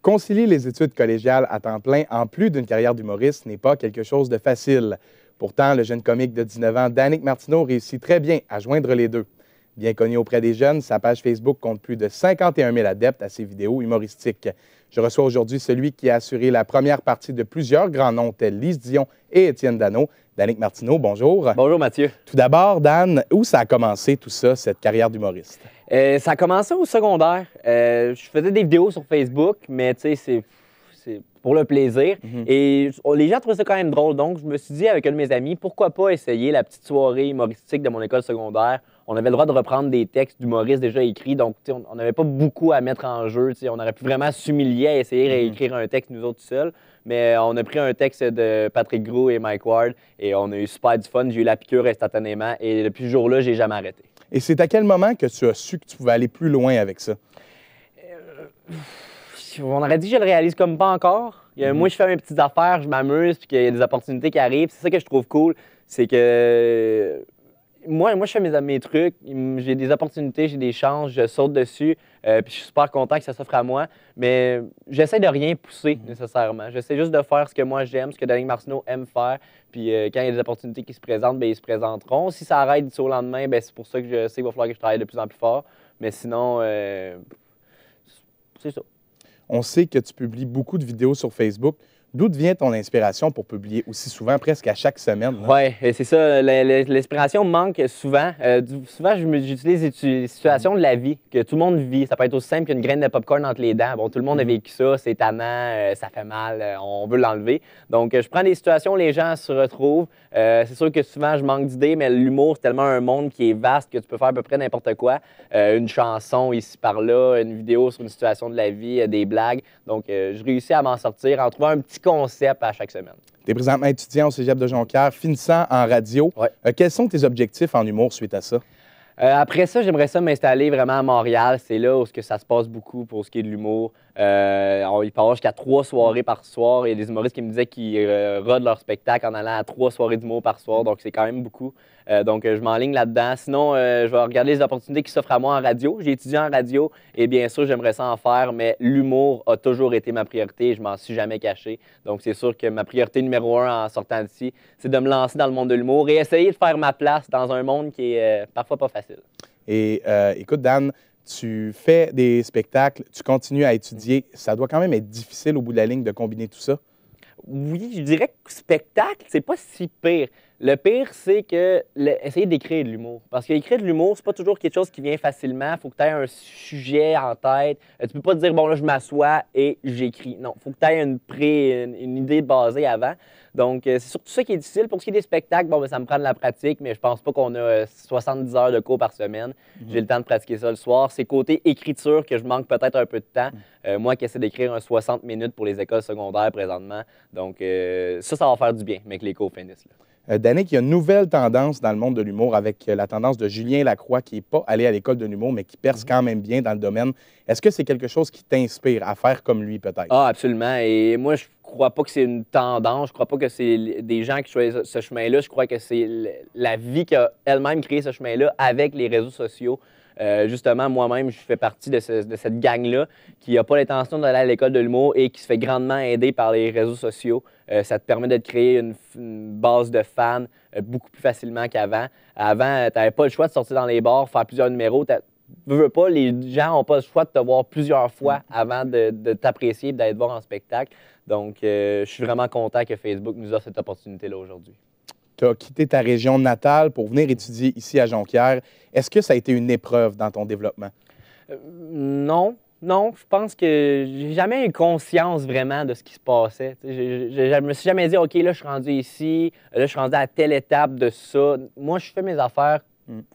Concilier les études collégiales à temps plein en plus d'une carrière d'humoriste n'est pas quelque chose de facile. Pourtant, le jeune comique de 19 ans, Danick Martineau, réussit très bien à joindre les deux. Bien connu auprès des jeunes, sa page Facebook compte plus de 51 000 adeptes à ses vidéos humoristiques. Je reçois aujourd'hui celui qui a assuré la première partie de plusieurs grands noms tels Lise Dion et Étienne Dano. Danick Martineau, bonjour. Bonjour Mathieu. Tout d'abord, Dan, où ça a commencé tout ça, cette carrière d'humoriste? Ça a commencé au secondaire. Je faisais des vidéos sur Facebook, mais tu sais, c'est pour le plaisir. Et les gens trouvaient ça quand même drôle. Donc, je me suis dit avec un de mes amis, pourquoi pas essayer la petite soirée humoristique de mon école secondaire. On avait le droit de reprendre des textes d'humoristes déjà écrits. Donc, on n'avait pas beaucoup à mettre en jeu. On aurait pu vraiment s'humilier à essayer d'écrire un texte nous autres seuls. Mais on a pris un texte de Patrick Gros et Mike Ward et on a eu super du fun. J'ai eu la piqûre instantanément et depuis ce jour-là, j'ai jamais arrêté. Et c'est à quel moment que tu as su que tu pouvais aller plus loin avec ça? On aurait dit que je le réalise comme pas encore. Moi, je fais mes petites affaires, je m'amuse, puis qu'il y a des opportunités qui arrivent. C'est ça que je trouve cool, c'est que moi, je fais mes trucs, j'ai des opportunités, j'ai des chances, je saute dessus, puis je suis super content que ça s'offre à moi. Mais j'essaie de rien pousser nécessairement. J'essaie juste de faire ce que moi j'aime, ce que Danick Martineau aime faire. Puis quand il y a des opportunités qui se présentent, bien, ils se présenteront. Si ça arrête du jour au lendemain, bien, c'est pour ça que je sais qu'il va falloir que je travaille de plus en plus fort. Mais sinon, c'est ça. On sait que tu publies beaucoup de vidéos sur Facebook. D'où vient ton inspiration pour publier aussi souvent, presque à chaque semaine? Oui, c'est ça. L'inspiration me manque souvent. Souvent, j'utilise les situations de la vie, que tout le monde vit. Ça peut être aussi simple qu'une graine de popcorn entre les dents. Bon, tout le monde a vécu ça, c'est tannant, ça fait mal, on veut l'enlever. Donc, je prends des situations où les gens se retrouvent. C'est sûr que souvent, je manque d'idées, mais l'humour, c'est tellement un monde qui est vaste que tu peux faire à peu près n'importe quoi. Une chanson ici par là, une vidéo sur une situation de la vie, des blagues. Donc, je réussis à m'en sortir en trouvant un petit concept à chaque semaine. Tu es présentement étudiant au Cégep de Jonquière, finissant en radio. Ouais. Quels sont tes objectifs en humour suite à ça? Après ça, j'aimerais ça m'installer vraiment à Montréal. C'est là où ça se passe beaucoup pour ce qui est de l'humour. Il peut y avoir jusqu'à 3 soirées par soir. Il y a des humoristes qui me disaient qu'ils rodent leur spectacle en allant à 3 soirées d'humour par soir. Donc, c'est quand même beaucoup. Donc, je m'enligne là-dedans. Sinon, je vais regarder les opportunités qui s'offrent à moi en radio. J'ai étudié en radio et bien sûr, j'aimerais ça en faire, mais l'humour a toujours été ma priorité et je m'en suis jamais caché. Donc, c'est sûr que ma priorité numéro 1 en sortant d'ici, c'est de me lancer dans le monde de l'humour et essayer de faire ma place dans un monde qui est parfois pas facile. Et écoute, Dan, tu fais des spectacles, tu continues à étudier. Ça doit quand même être difficile au bout de la ligne de combiner tout ça? Oui, je dirais que spectacle, c'est pas si pire. Le pire, c'est que essayer d'écrire de l'humour. Parce qu'écrire de l'humour, c'est pas toujours quelque chose qui vient facilement. Il faut que tu aies un sujet en tête. Tu peux pas dire, bon, là, je m'assois et j'écris. Non, il faut que tu aies une idée basée avant. Donc, c'est surtout ça qui est difficile. Pour ce qui est des spectacles, bon, ben, ça me prend de la pratique, mais je pense pas qu'on a 70 heures de cours par semaine. J'ai le temps de pratiquer ça le soir. C'est côté écriture que je manque peut-être un peu de temps. Moi qui essaie d'écrire un 60 minutes pour les écoles secondaires présentement. Donc, ça va faire du bien, mais que les cours finissent. Danick, il y a une nouvelle tendance dans le monde de l'humour avec la tendance de Julien Lacroix qui n'est pas allé à l'école de l'humour, mais qui perce quand même bien dans le domaine. Est-ce que c'est quelque chose qui t'inspire à faire comme lui, peut-être? Ah, absolument. Et moi, je crois pas que c'est une tendance. Je crois pas que c'est des gens qui choisissent ce chemin-là. Je crois que c'est la vie qui a elle-même créé ce chemin-là avec les réseaux sociaux. Justement, moi-même, je fais partie de cette gang-là qui n'a pas l'intention d'aller à l'école de l'humour et qui se fait grandement aider par les réseaux sociaux. Ça te permet de te créer une base de fans beaucoup plus facilement qu'avant. Avant, tu n'avais pas le choix de sortir dans les bars, faire plusieurs numéros. Veux pas, les gens n'ont pas le choix de te voir plusieurs fois avant de t'apprécier et d'être voir en spectacle. Donc, je suis vraiment content que Facebook nous offre cette opportunité-là aujourd'hui. Tu as quitté ta région natale pour venir étudier ici à Jonquière. Est-ce que ça a été une épreuve dans ton développement? Non. Non, je pense que j'ai jamais eu conscience vraiment de ce qui se passait. Je me suis jamais dit, OK, là, je suis rendu ici, là, je suis rendu à telle étape de ça. Moi, je fais mes affaires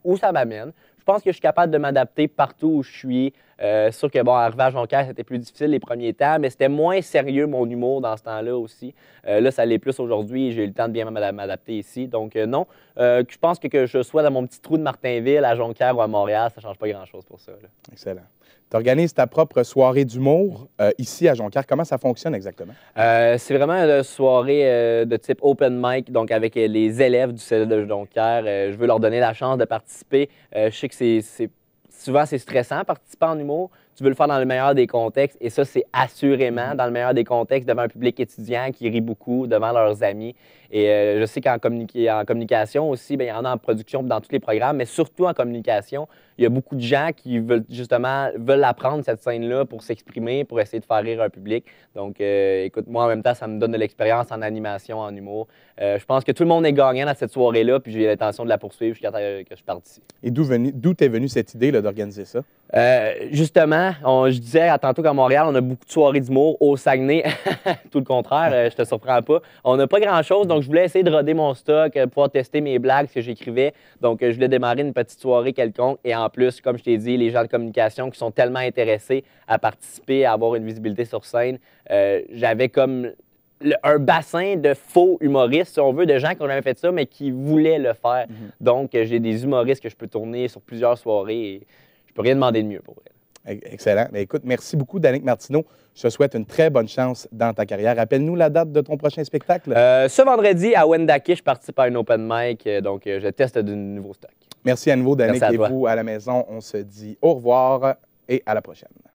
où ça m'amène. Je pense que je suis capable de m'adapter partout où je suis. C'est sûr que, bon, arriver à Jonquière, c'était plus difficile les premiers temps, mais c'était moins sérieux, mon humour, dans ce temps-là aussi. Là, ça l'est plus aujourd'hui et j'ai eu le temps de bien m'adapter ici. Donc, non, je pense que je sois dans mon petit trou de Martinville, à Jonquière ou à Montréal, ça ne change pas grand-chose pour ça. Là. Excellent. Tu organises ta propre soirée d'humour ici à Jonquière. Comment ça fonctionne exactement? C'est vraiment une soirée de type open mic, donc avec les élèves du Cégep de Jonquière. Je veux leur donner la chance de participer. Je sais que souvent, c'est stressant participer en humour. tu veux le faire dans le meilleur des contextes. Et ça, c'est assurément dans le meilleur des contextes, devant un public étudiant qui rit beaucoup, devant leurs amis. Et je sais qu'en communication aussi, bien, il y en a en production dans tous les programmes, mais surtout en communication, il y a beaucoup de gens qui veulent apprendre cette scène-là pour s'exprimer, pour essayer de faire rire un public. Donc, écoute, moi, en même temps, ça me donne de l'expérience en animation, en humour. Je pense que tout le monde est gagnant dans cette soirée-là, puis j'ai l'intention de la poursuivre jusqu'à temps que je parte d'ici. Et d'où t'es venue cette idée d'organiser ça? Justement, je disais tantôt qu'à Montréal, on a beaucoup de soirées d'humour. Au Saguenay, tout le contraire, je te surprends pas. On n'a pas grand-chose, donc je voulais essayer de roder mon stock, pouvoir tester mes blagues, ce que j'écrivais. Donc, je voulais démarrer une petite soirée quelconque. Et en plus, comme je t'ai dit, les gens de communication qui sont tellement intéressés à participer, à avoir une visibilité sur scène, j'avais comme un bassin de faux humoristes, si on veut, de gens qui ont jamais fait ça, mais qui voulaient le faire. Donc, j'ai des humoristes que je peux tourner sur plusieurs soirées et je peux rien demander de mieux pour elle. Excellent. Mais écoute, merci beaucoup, Danick Martineau. Je te souhaite une très bonne chance dans ta carrière. Rappelle-nous la date de ton prochain spectacle. Ce vendredi, à Wendake, je participe à un open mic, donc je teste du nouveau stock. Merci à nouveau, Danick. Merci à et toi. vous, à la maison, on se dit au revoir et à la prochaine.